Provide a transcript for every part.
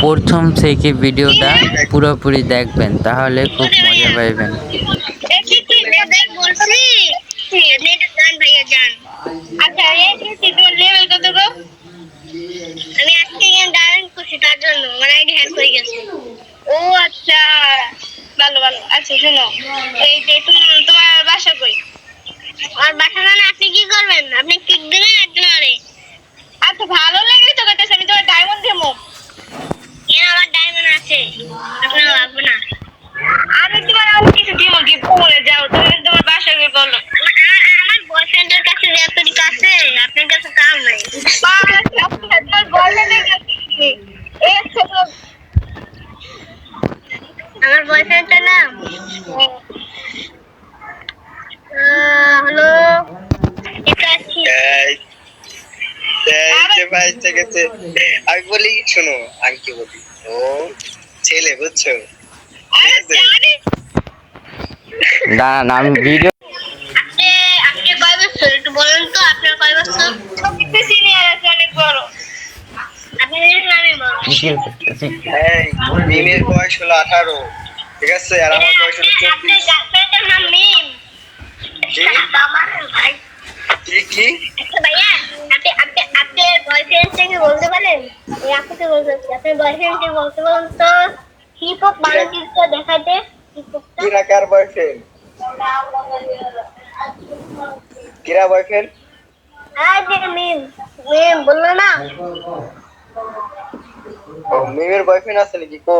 প্রথম থেকে ভিডিওটা পুরোপুরি দেখবেন, তাহলে খুব মজা পাইবেন। আমি আজকে ডায়মন্ড করছি তার জন্য আমার আইডি হ্যাক হয়ে গেছে। ও আচ্ছা, ভালো ভালো। আচ্ছা শোনো, এই যে তোমার বাসা কই? আর বাসা মানে আপনি কি করবেন? আপনি কিক দিবেন একজনে? আচ্ছা ভালো লাগে তো কইতেছে আমি তোমার ডায়মন্ড দেবো। কেন আমার ডায়মন্ড আছে, আপনার লাগবে না। আমি তোমার অনেক কিছু দিব, গিফট বলে যাও, তুমি তোমার বাসা কই বলো। আমার বয়ফ্রেন্ডের কাছে যতটুকু আছে আপনার কাছে তাও নাই। আপনার বয়ফ্রেন্ডের কাছে আমার বয়ফ্রেন্ডের নাম হলো আমি বলি শোনো, আমি কি বলি, ও ছেলে বুঝছো? দাঁড়ান, আমি ভিডিও আপনি কয় বছর একটু বলেন তো, আপনার কয় বছর? সিনিয়র আছে অনেক বড়। মিমের বয়স হলো 18, ঠিক আছে, আর আমার বয়স হলো 24। গার্লফ্রেন্ডের নাম মিম। ভাই কি ভাইয়া, আপনার বয়ফ্রেন্ড থেকে বলতে পারেন? আপনাকে বলতে আপনার বয়ফ্রেন্ড থেকে বলতে বলুন তো, হিপ হপ বাংলাদেশটা দেখাতে। কিরা কার বয়ফ্রেন্ড? কিরা বয়ফ্রেন্ড? হ্যাঁ যে মিম, মিম বললো না? ও মিমের বয়ফ্রেন্ড আছে নাকি? কো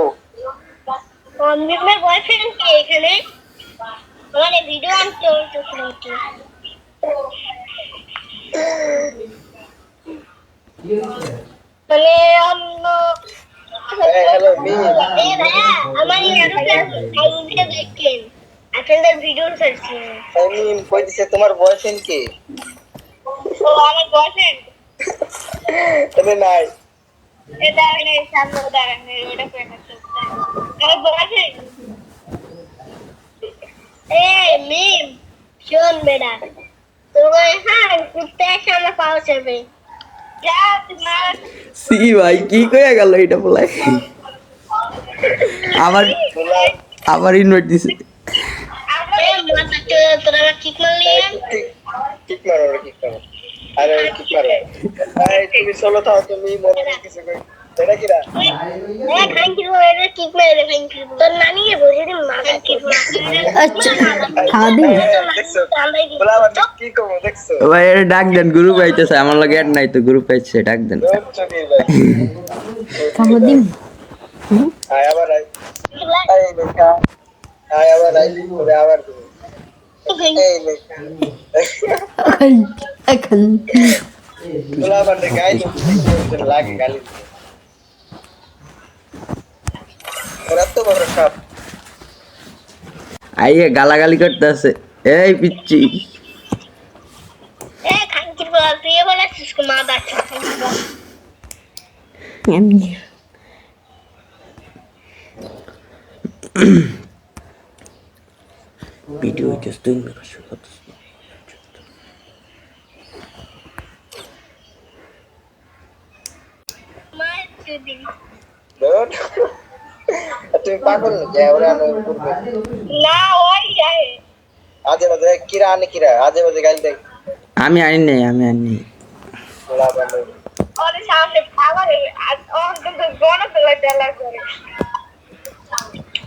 মিমের বয়ফ্রেন্ড কে এখানে? মানে ভিডিও আনতে হইতেছিল কি? মানে অন্য হ্যালো মিম, আমার ইউটিউবে দেখেন আপনাদের ভিডিও ছাড়ছি। মিম কই দিছে তোমার বয়ফ্রেন্ড কে? ও আমার বয়ফ্রেন্ড তবে নাই, এটা নেই, সামনে দাঁড়ান, ওটা করে না। আমার বয়ফ্রেন্ড মিম, শোন বেটা, তোমার হ্যাঁ ঘুরতে এসে আমার পাওয়া যাবে। যা তোমার সি ভাই কি কইয়া গেল এটা বলাই, আবার আবার ইনভাইট দিছে। তোরা ঠিক মারলি ঠিক মারো, ঠিক মারো, আরে ঠিক মারো। এই তুমি চলো তো, তুমি মনে কিছু কই এটা কিরা? তোর নানি বসে দিন মাথায় ঠিক আচ্ছা খাওয়া দিন। বলা আবার কি করব দেখছো? ভাই এটা ডাক দেন, গ্রুপ আইতেছে, আমার লগে অ্যাড নাই তো, গ্রুপ আইছে, ডাক দেন। চোখে ভাই খাওয়া দিন। আয় আবার আয়, এই দেখা আয় আবার আয়, ওরে আবার এই দেখা এখন বলা আবার গাই লাগে গালি ওরা তো বড় সাপ। আইয়ে গালাগালি করতেছে, এই পিচ্ছি। খানকির বল, তুই বলেছিস মা ডাকছে এমনি ভিডিও হইতেছে, তুই মেরে শুরু দিন। তুমি পাগল নাকি? ওরা না ওই যায় আজে বাজে কিরা আনে, কিরা আজে বাজে গালি দেয়। আমি আনি নাই, আমি আনি নাই। বলা আবার ওরে সামনে আবার অন্তত গণতলায় তেলা করে।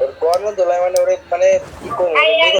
ওর গর্ণ দোলায় মানে ওরে মানে কি করবো